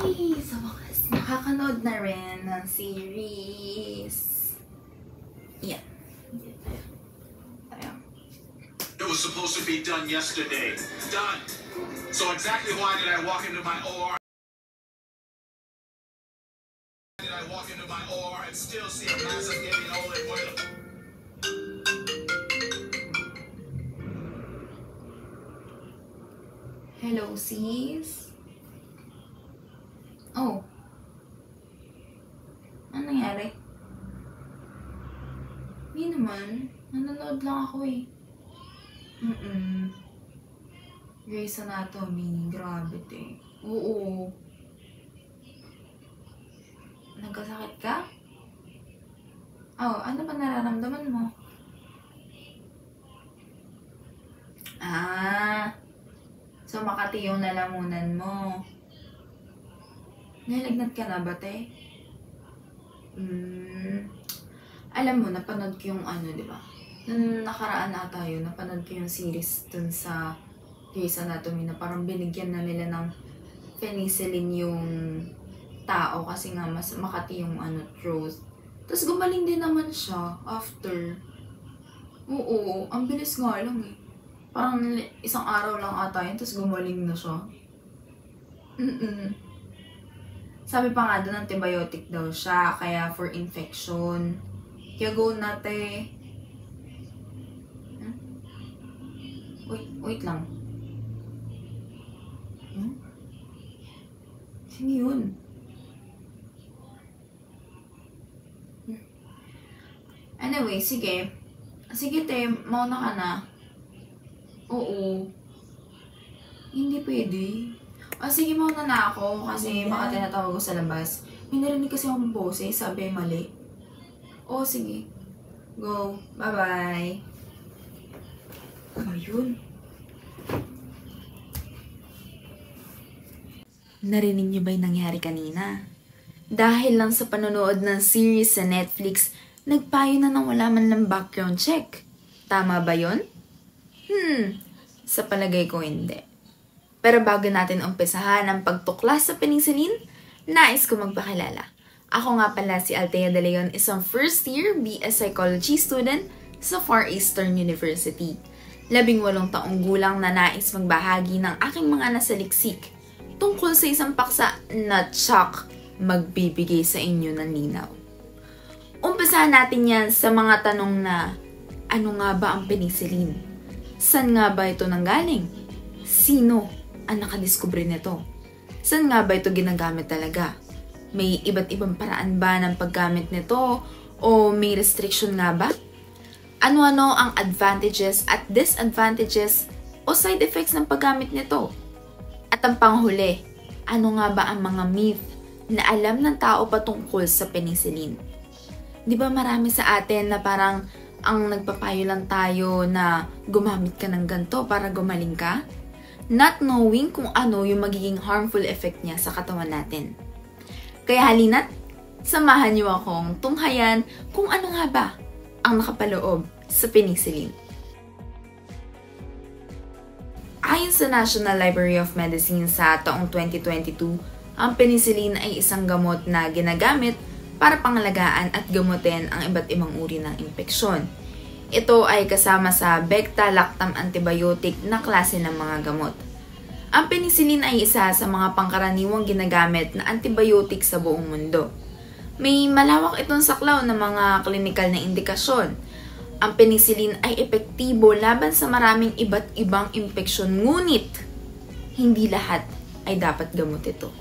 Ay, sa wakas, nakakanood na rin ng series. Yan. It was supposed to be done yesterday. Done. So exactly why did I walk into my OR? Did I walk into my OR and still see a massive gaping hole in oil? Hello, sis? Oh. Ano nangyari? Hindi naman. Nanonood lang ako eh. Grey's Anatomy. Grabe te. Oo. Nagkasakit ka? Oh, ano ba nararamdaman mo? So Makati yung lalamunan mo. Nalagnat ka na ba, te? Alam mo, napanood ko yung di ba? Nung nakaraan na tayo, napanood ko yung series dun sa Grey's Anatomy na parang binigyan na nila ng penicillin yung tao kasi nga mas Makati yung truth. Tapos gumaling din naman siya after. Oo, ang bilis nga lang eh. Parang isang araw lang ata yun, tapos gumaling na siya. Sabi pa nga doon, antibiotic daw siya, kaya for infection. Kaya go na, te. Wait lang. Sino yun? Anyway, sige. Sige, te, mauna ka na. Oo. Hindi pwede. Sige, mauna na ako kasi baka tinatawag ko sa labas. May narinig kasi akong boses, sabi mali. Sige. Go. Bye-bye. Ayun. Narinig niyo ba yung nangyari kanina? Dahil lang sa panonood ng series sa Netflix, nagpayo na nang wala man lang background check. Tama ba yon? Sa palagay ko hindi. Pero bago natin umpisahan ang pagtuklas sa penicillin, nais ko magpakilala. Ako nga pala si Althea De Leon, isang first year BS Psychology student sa Far Eastern University. 18 taong gulang na nais magbahagi ng aking mga nasaliksik tungkol sa isang paksa na tsak magbibigay sa inyo ng linaw. Umpisahan natin yan sa mga tanong na, ano nga ba ang penicillin? Saan nga ba ito nanggaling? Sino ang nakadiskubre nito? Saan nga ba ito ginagamit talaga? May iba't ibang paraan ba ng paggamit nito? O may restriction nga ba? Ano-ano ang advantages at disadvantages o side effects ng paggamit nito? At ang panghuli, ano nga ba ang mga myth na alam ng tao patungkol sa penicillin? Di ba marami sa atin na parang ang nagpapayo lang tayo na gumamit ka ng ganito para gumaling ka? Not knowing kung ano yung magiging harmful effect niya sa katawan natin. Kaya halina't, samahan niyo akong tunghayan kung ano nga ba ang nakapaloob sa penicillin. Ayon sa National Library of Medicine sa taong 2022, ang penicillin ay isang gamot na ginagamit para pangalagaan at gamutin ang iba't ibang uri ng impeksyon. Ito ay kasama sa beta-lactam antibiotic na klase ng mga gamot. Ang penicillin ay isa sa mga pangkaraniwang ginagamit na antibiotic sa buong mundo. May malawak itong saklaw ng mga klinikal na indikasyon. Ang penicillin ay epektibo laban sa maraming iba't ibang impeksyon, ngunit hindi lahat ay dapat gamot ito.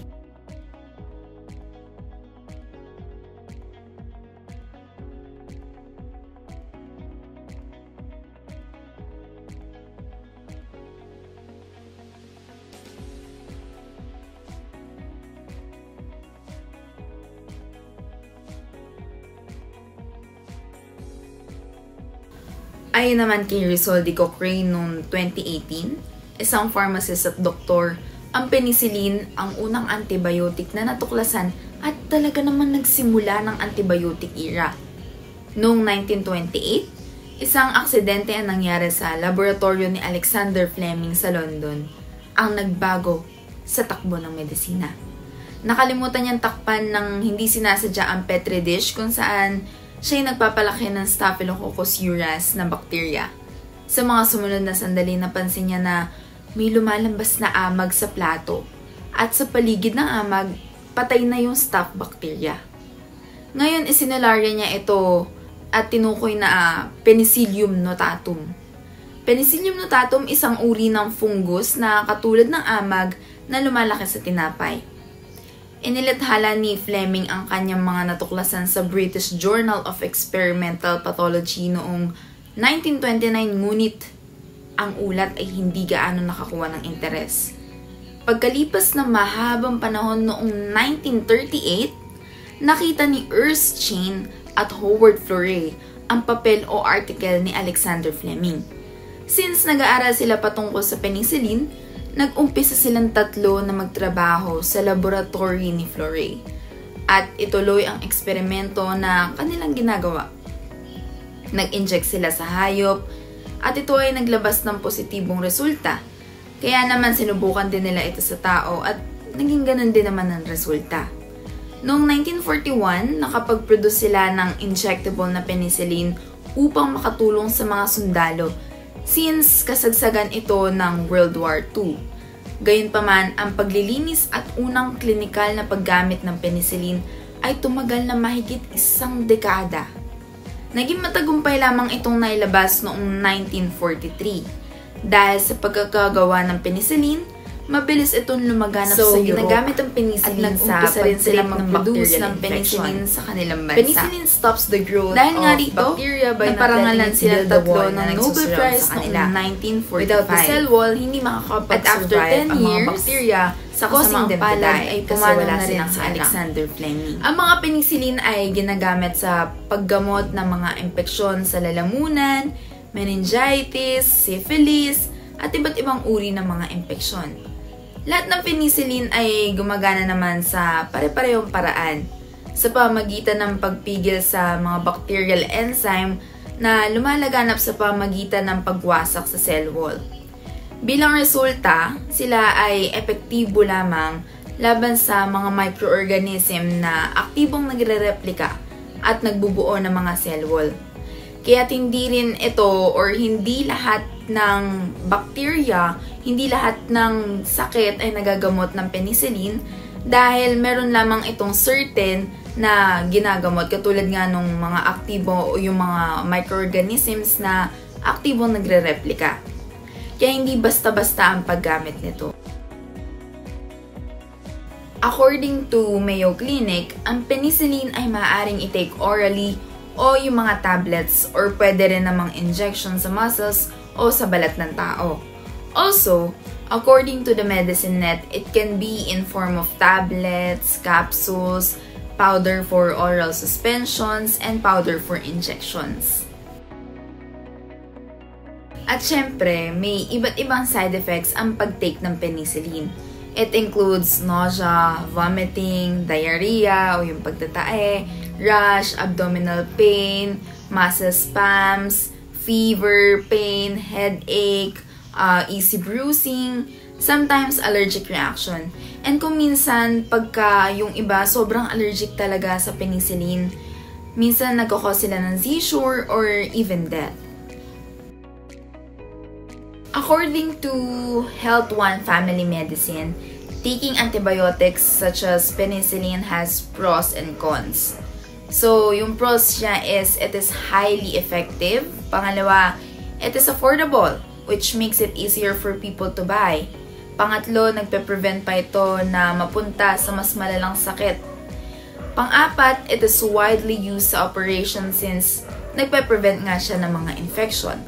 Ayon naman kay Rizal D. Cochrane noong 2018, isang pharmacist at doktor, ang penicillin ang unang antibiotic na natuklasan at talaga naman nagsimula ng antibiotic era. Noong 1928, isang aksidente ang nangyari sa laboratorio ni Alexander Fleming sa London, ang nagbago sa takbo ng medisina. Nakalimutan niyang takpan ng hindi sinasadya ang petri dish kung saan siya'y nagpapalaki ng Staphylococcus aureus na bakterya. Sa mga sumunod na sandali, napansin niya na may lumalabas na amag sa plato at sa paligid ng amag, patay na yung staph bacteria. Ngayon, isinalarya niya ito at tinukoy na Penicillium notatum. Penicillium notatum, isang uri ng fungus na katulad ng amag na lumalaki sa tinapay. Inilathala ni Fleming ang kanyang mga natuklasan sa British Journal of Experimental Pathology noong 1929, ngunit ang ulat ay hindi gaano nakakuha ng interes. Pagkalipas ng mahabang panahon noong 1938, nakita ni Erskine at Howard Florey ang papel o article ni Alexander Fleming. Since nag-aaral sila patungkol sa penicillin, nag-umpisa silang tatlo na magtrabaho sa laboratory ni Florey at ituloy ang eksperimento na kanilang ginagawa. Nag-inject sila sa hayop at ito ay naglabas ng positibong resulta. Kaya naman sinubukan din nila ito sa tao at naging ganun din naman ang resulta. Noong 1941, nakapag-produce sila ng injectable na penicillin upang makatulong sa mga sundalo since kasagsagan ito ng World War II. Gayunpaman, ang paglilinis at unang klinikal na paggamit ng penicillin ay tumagal na mahigit 1 dekada. Naging matagumpay lamang itong nailabas noong 1943. Dahil sa pagkakagawa ng penicillin, mabilis itong lumaganap sa Europe ginagamit ang penicillin at sa rin sila pag-treat ng mag-produce bacterial ng penicillin infection. sa kanilang bansa. Penicillin stops the growth Dahil nga of dito, bacteria by not naparangalan letting it sila build the tatlo wall ng na Nobel nagsusurround Prize sa noong kanila. 1945. Without the cell wall, hindi At after 10 makakapag-survive ang mga years, bacteria sa causing kasamang them to palad die ay kasi pumanaw wala na rin silang si anak. Alexander Fleming. Ang mga penicillin ay ginagamit sa paggamot ng mga impeksyon sa lalamunan, meningitis, syphilis, at iba't ibang uri ng mga impeksyon. Lahat ng penicillin ay gumagana naman sa pare-parehong paraan sa pamagitan ng pagpigil sa mga bacterial enzyme na lumalaganap sa pamagitan ng pagwasak sa cell wall. Bilang resulta, sila ay epektibo lamang laban sa mga microorganism na aktibong nagre-replika at nagbubuo ng mga cell wall. Kaya hindi rin ito or hindi lahat ng bacteria, hindi lahat ng sakit ay nagagamot ng penicillin dahil meron lamang itong certain na ginagamot katulad nga nung mga aktibo o yung mga microorganisms na aktibong nagre-replika. Kaya hindi basta-basta ang paggamit nito. According to Mayo Clinic, ang penicillin ay maaaring i-take orally o yung mga tablets or pwede rin namang injection sa muscles o sa balat ng tao. Also, according to the Medicine Net, it can be in form of tablets, capsules, powder for oral suspensions, and powder for injections. At syempre, may iba't ibang side effects ang pag-take ng penicillin. It includes nausea, vomiting, diarrhea o yung pagtatae, rash, abdominal pain, muscle spasms, fever, pain, headache, easy bruising, sometimes allergic reaction. And kung minsan, pagka yung iba sobrang allergic talaga sa penicillin, minsan nagkakos sila ng seizure or even death. According to Health One Family Medicine, taking antibiotics such as penicillin has pros and cons. So, yung pros niya is it is highly effective. Pangalawa, it is affordable, which makes it easier for people to buy. Pangatlo, nagpe-prevent pa ito na mapunta sa mas malalang sakit. Pang-apat, it is widely used sa operation since nagpe-prevent nga siya ng mga infection.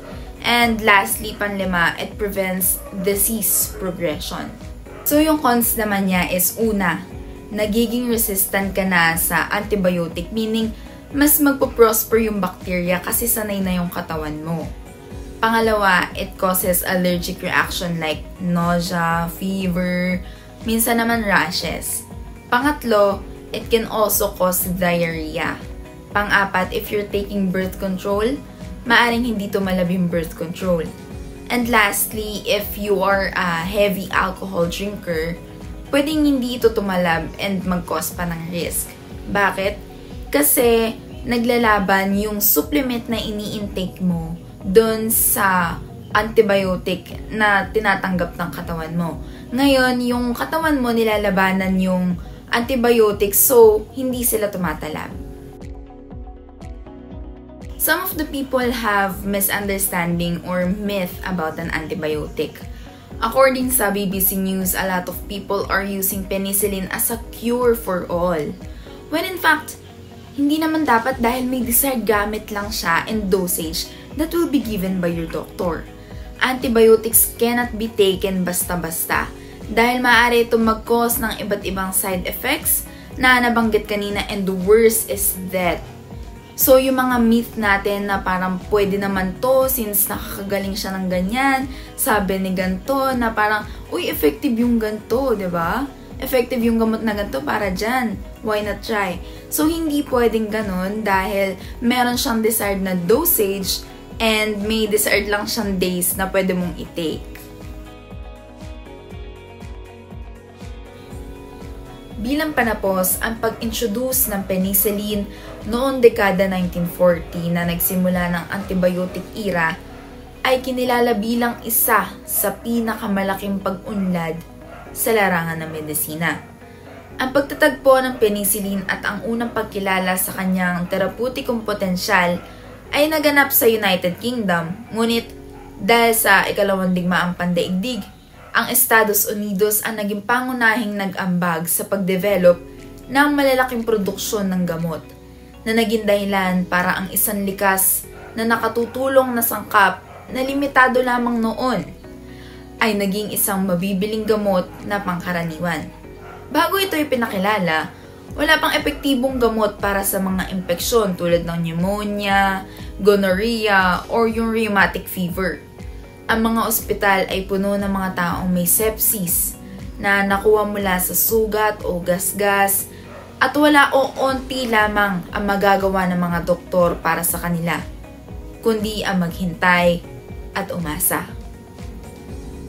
And lastly, panlima, it prevents disease progression. So, yung cons naman niya is una, nagiging resistant ka na sa antibiotic, meaning mas magpo-prosper yung bacteria kasi sanay na yung katawan mo. Pangalawa, it causes allergic reaction like nausea, fever, minsan naman rashes. Pangatlo, it can also cause diarrhea. Pang-apat, if you're taking birth control, maaring hindi tumalab yung birth control. And lastly, if you are a heavy alcohol drinker, pwedeng hindi ito tumalab and mag-cause pa ng risk. Bakit? Kasi naglalaban yung supplement na ini-intake mo doon sa antibiotic na tinatanggap ng katawan mo. Ngayon, yung katawan mo nilalabanan yung antibiotics, so hindi sila tumatalab. Some of the people have misunderstanding or myth about an antibiotic. According sa BBC News, a lot of people are using penicillin as a cure for all. When in fact, hindi naman dapat dahil may desired gamit lang siya and dosage that will be given by your doctor. Antibiotics cannot be taken basta-basta dahil maaari itong mag-cause ng iba't ibang side effects na nabanggit kanina, and the worst is death. So, yung mga myth natin na parang pwede naman to since nakakagaling siya ng ganyan, sabi ni ganto na parang, uy, effective yung ganto, diba? Effective yung gamot na ganto para dyan. Why not try? So, hindi pwedeng ganun dahil meron siyang desired na dosage and may desired lang siyang days na pwede mong i-take. Bilang panapos, ang pag-introduce ng penicillin noong dekada 1940 na nagsimula ng antibiotic era ay kinilala bilang isa sa pinakamalaking pag-unlad sa larangan ng medisina. Ang pagtatagpo ng penicillin at ang unang pagkilala sa kanyang terapeutikong potensyal ay naganap sa United Kingdom, ngunit dahil sa ikalawang digmaang pandaigdig, ang Estados Unidos ang naging pangunahing nag-ambag sa pagdevelop ng malalaking produksyon ng gamot na naging dahilan para ang isang likas na nakatutulong na sangkap na limitado lamang noon ay naging isang mabibiling gamot na pangkaraniwan. Bago ito ipinakilala, wala pang epektibong gamot para sa mga impeksyon tulad ng pneumonia, gonorrhea, or yung rheumatic fever. Ang mga ospital ay puno ng mga taong may sepsis na nakuha mula sa sugat o gasgas at wala o onti lamang ang magagawa ng mga doktor para sa kanila, kundi ang maghintay at umasa.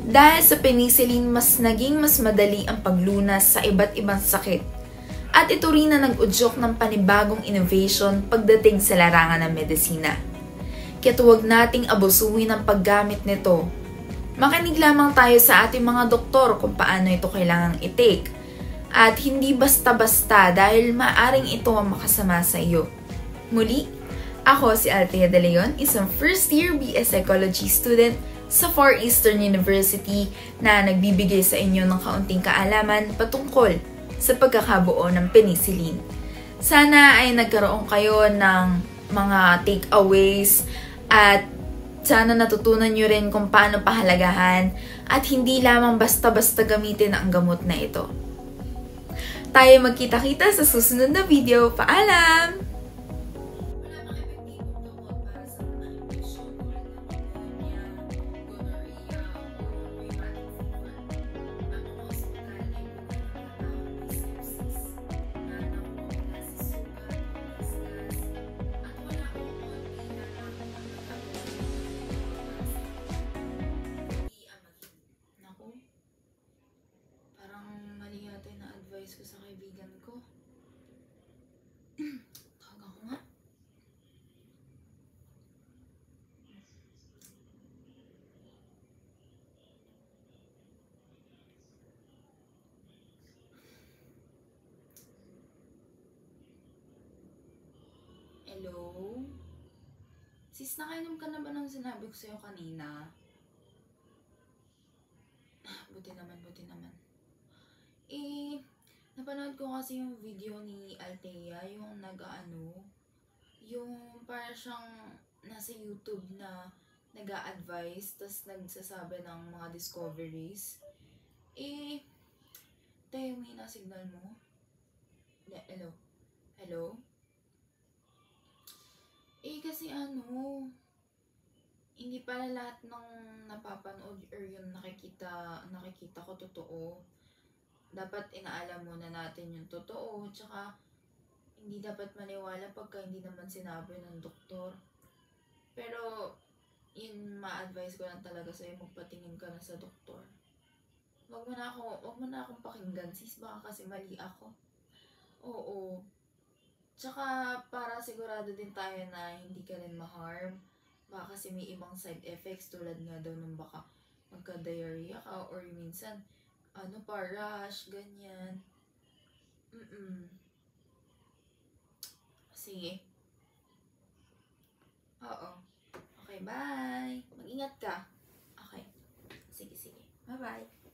Dahil sa penicillin, mas madali ang paglunas sa iba't ibang sakit at ito rin na nag-udyok ng panibagong innovation pagdating sa larangan ng medisina. Kaya't huwag nating abusuhin ang paggamit nito. Makinig lamang tayo sa ating mga doktor kung paano ito kailangang i-take. At hindi basta-basta dahil maaring ito ang makasama sa iyo. Muli, ako si Althea De Leon, isang first year BS Psychology student sa Far Eastern University na nagbibigay sa inyo ng kaunting kaalaman patungkol sa pagkakabuo ng penicillin. Sana ay nagkaroon kayo ng mga takeaways at sana natutunan nyo rin kung paano pahalagahan at hindi lamang basta-basta gamitin ang gamot na ito. Tayo magkita-kita sa susunod na video. Paalam! Ko sa kaibigan ko. Tawag ako nga. Hello? Sis, nakainom ka na ba ng sinabi ko sa'yo kanina? Buti naman, buti naman. Napanood ko kasi yung video ni Althea, yung yung para siyang nasa YouTube na nag-a-advise, tas nagsasabi ng mga discoveries. Tayo, may na-signal mo? Hello? Hello? Kasi hindi pala lahat ng napapanood or yung nakikita ko totoo. Dapat inaalam muna natin yung totoo, tsaka hindi dapat maniwala pagka hindi naman sinabi ng doktor. Pero, yun ma-advise ko lang talaga sa'yo, magpatingin ka na sa doktor. wag mo na akong pakinggan, sis. Baka kasi mali ako. Oo. Tsaka, para sigurado din tayo na hindi ka rin ma-harm. Baka kasi may ibang side effects tulad nga daw nung baka magka-diarrhea ka or minsan, rash, ganyan. Sige. Oo. Okay, bye. Mag-ingat ka. Okay. Sige. Bye-bye.